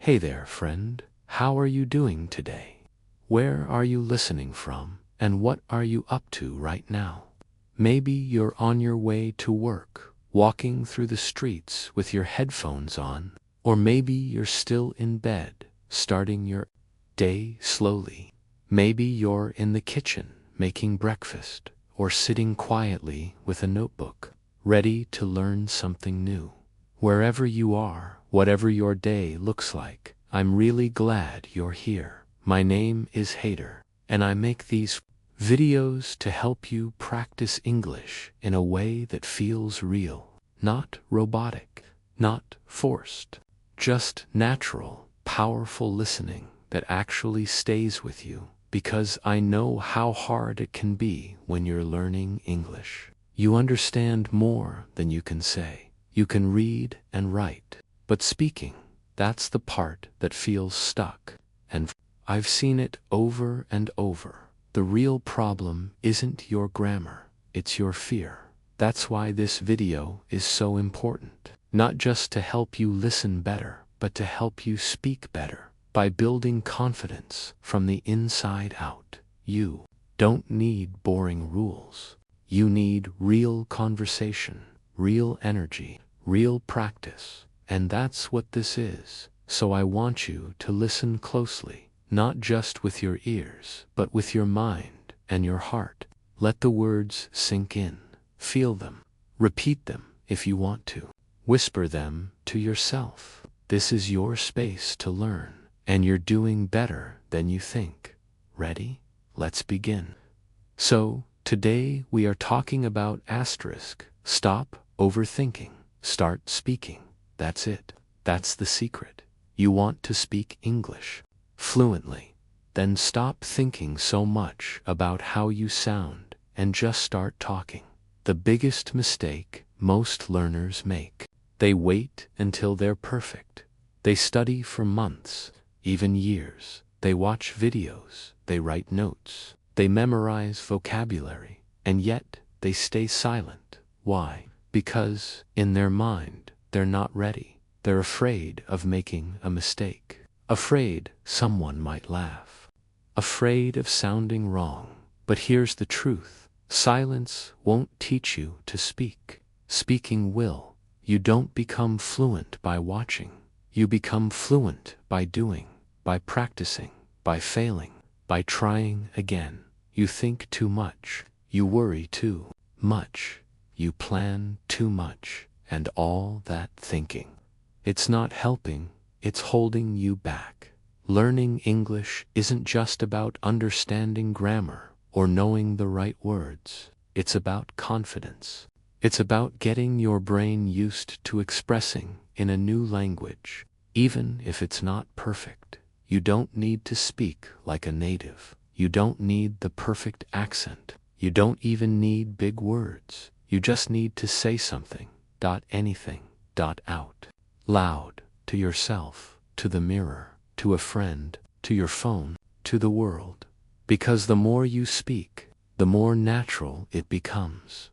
Hey there, friend. How are you doing today? Where are you listening from, and what are you up to right now? Maybe you're on your way to work, walking through the streets with your headphones on, or maybe you're still in bed, starting your day slowly. Maybe you're in the kitchen, making breakfast, or sitting quietly with a notebook, ready to learn something new. Wherever you are, whatever your day looks like, I'm really glad you're here. My name is Hader, and I make these videos to help you practice English in a way that feels real, not robotic, not forced, just natural, powerful listening that actually stays with you, because I know how hard it can be when you're learning English. You understand more than you can say. You can read and write, but speaking, that's the part that feels stuck. And I've seen it over and over. The real problem isn't your grammar, it's your fear. That's why this video is so important. Not just to help you listen better, but to help you speak better. By building confidence from the inside out. You don't need boring rules. You need real conversation, real energy, real practice, and that's what this is. So I want you to listen closely, not just with your ears, but with your mind and your heart. Let the words sink in, feel them, repeat them if you want to, whisper them to yourself. This is your space to learn, and you're doing better than you think. Ready? Let's begin. So, today we are talking about asterisk. Stop overthinking. Start speaking. That's it. That's the secret. You want to speak English fluently. Then stop thinking so much about how you sound and just start talking. The biggest mistake most learners make. They wait until they're perfect. They study for months, even years. They watch videos. They write notes. They memorize vocabulary. And yet they stay silent. Why? Because, in their mind, they're not ready. They're afraid of making a mistake. Afraid someone might laugh. Afraid of sounding wrong. But here's the truth. Silence won't teach you to speak. Speaking will. You don't become fluent by watching. You become fluent by doing, by practicing, by failing, by trying again. You think too much. You worry too much. You plan too much, and all that thinking. It's not helping, it's holding you back. Learning English isn't just about understanding grammar or knowing the right words. It's about confidence. It's about getting your brain used to expressing in a new language, even if it's not perfect. You don't need to speak like a native. You don't need the perfect accent. You don't even need big words. You just need to say something, anything, out, loud, to yourself, to the mirror, to a friend, to your phone, to the world. Because the more you speak, the more natural it becomes.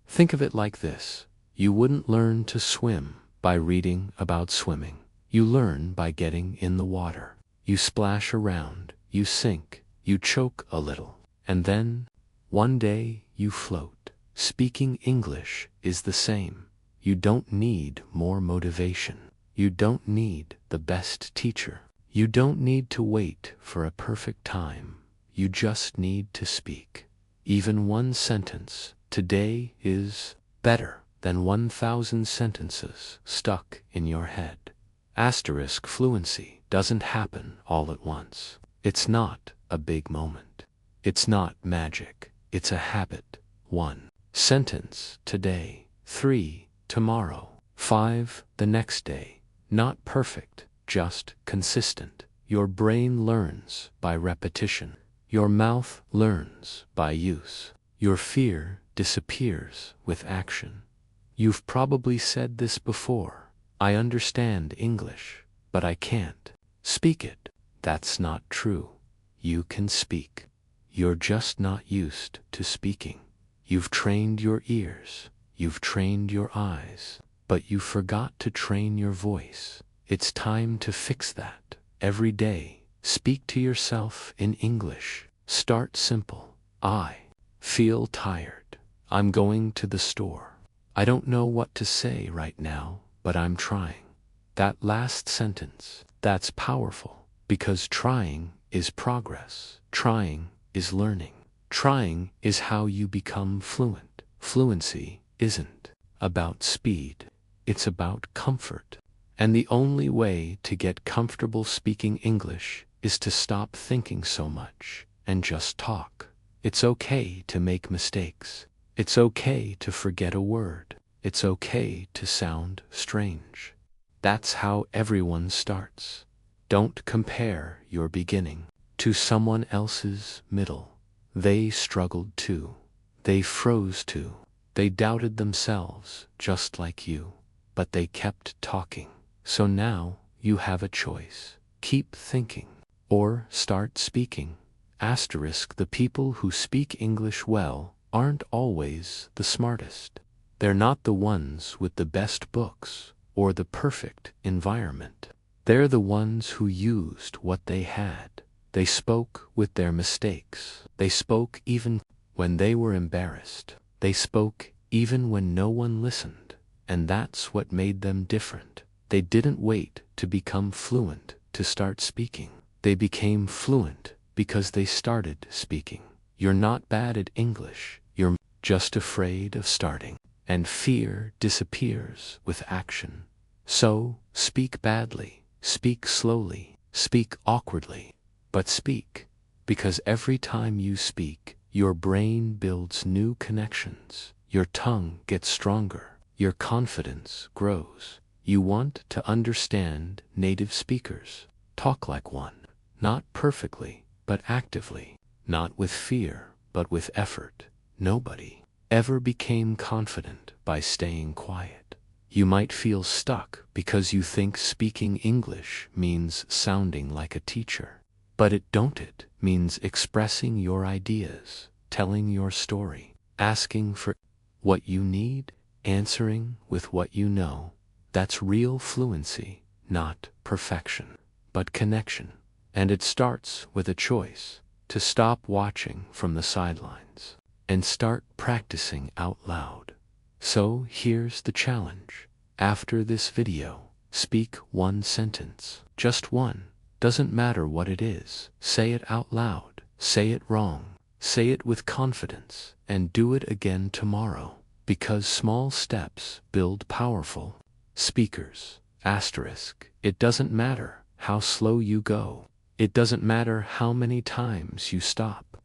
Think of it like this. You wouldn't learn to swim by reading about swimming. You learn by getting in the water. You splash around, you sink, you choke a little, and then, one day, you float. Speaking English is the same. You don't need more motivation. You don't need the best teacher. You don't need to wait for a perfect time. You just need to speak. Even one sentence today is better than 1,000 sentences stuck in your head. Asterisk fluency doesn't happen all at once. It's not a big moment. It's not magic. It's a habit. 1 sentence today, 3 tomorrow, 5 the next day. Not perfect, just consistent. Your brain learns by repetition. Your mouth learns by use. Your fear disappears with action. You've probably said this before. I understand English, but I can't speak it. That's not true. You can speak. You're just not used to speaking. You've trained your ears. You've trained your eyes. But you forgot to train your voice. It's time to fix that. Every day, speak to yourself in English. Start simple. I feel tired. I'm going to the store. I don't know what to say right now, but I'm trying. That last sentence, that's powerful, because trying is progress. Trying is learning. Trying is how you become fluent. Fluency isn't about speed. It's about comfort. And the only way to get comfortable speaking English is to stop thinking so much and just talk. It's okay to make mistakes. It's okay to forget a word. It's okay to sound strange. That's how everyone starts. Don't compare your beginning to someone else's middle. They struggled too. They froze too. They doubted themselves just like you, but they kept talking. So now you have a choice. Keep thinking or start speaking. Asterisk, the people who speak English well aren't always the smartest. They're not the ones with the best books or the perfect environment. They're the ones who used what they had. They spoke with their mistakes. They spoke even when they were embarrassed. They spoke even when no one listened. And that's what made them different. They didn't wait to become fluent to start speaking. They became fluent because they started speaking. You're not bad at English. You're just afraid of starting. And fear disappears with action. So, speak badly, speak slowly, speak awkwardly, but speak, because every time you speak, your brain builds new connections, your tongue gets stronger, your confidence grows. You want to understand native speakers. Talk like one, not perfectly, but actively, not with fear, but with effort. Nobody ever became confident by staying quiet. You might feel stuck because you think speaking English means sounding like a teacher. But it don't. It means expressing your ideas, telling your story, asking for what you need, answering with what you know. That's real fluency, not perfection, but connection. And it starts with a choice to stop watching from the sidelines and start practicing out loud. So here's the challenge. After this video, speak one sentence, just one. Doesn't matter what it is. Say it out loud. Say it wrong. Say it with confidence, and do it again tomorrow. Because small steps build powerful speakers. Asterisk. It doesn't matter how slow you go. It doesn't matter how many times you stop.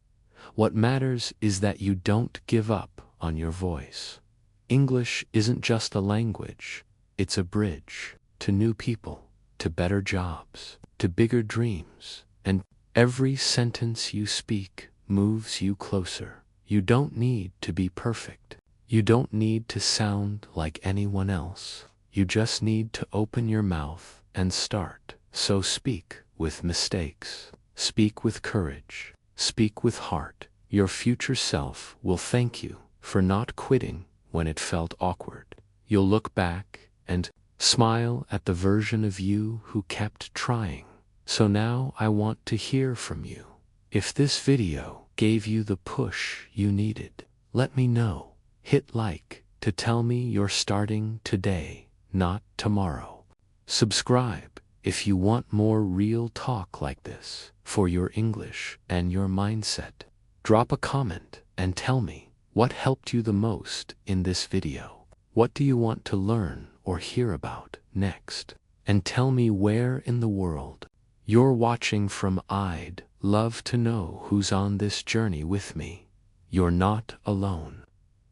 What matters is that you don't give up on your voice. English isn't just a language. It's a bridge to new people, to better jobs, to bigger dreams. And every sentence you speak moves you closer. You don't need to be perfect. You don't need to sound like anyone else. You just need to open your mouth and start. So speak with mistakes. Speak with courage. Speak with heart. Your future self will thank you for not quitting when it felt awkward. You'll look back and smile at the version of you who kept trying. So now I want to hear from you. If this video gave you the push you needed, let me know. Hit like to tell me you're starting today, not tomorrow. Subscribe if you want more real talk like this for your English and your mindset. Drop a comment and tell me what helped you the most in this video. What do you want to learn or hear about next? And tell me where in the world you're watching from. I'd love to know who's on this journey with me. You're not alone.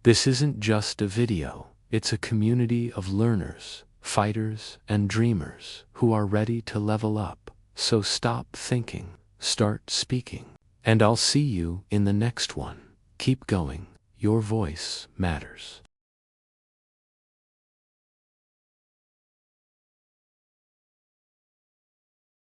This isn't just a video. It's a community of learners, fighters, and dreamers who are ready to level up. So stop thinking, start speaking. And I'll see you in the next one. Keep going. Your voice matters.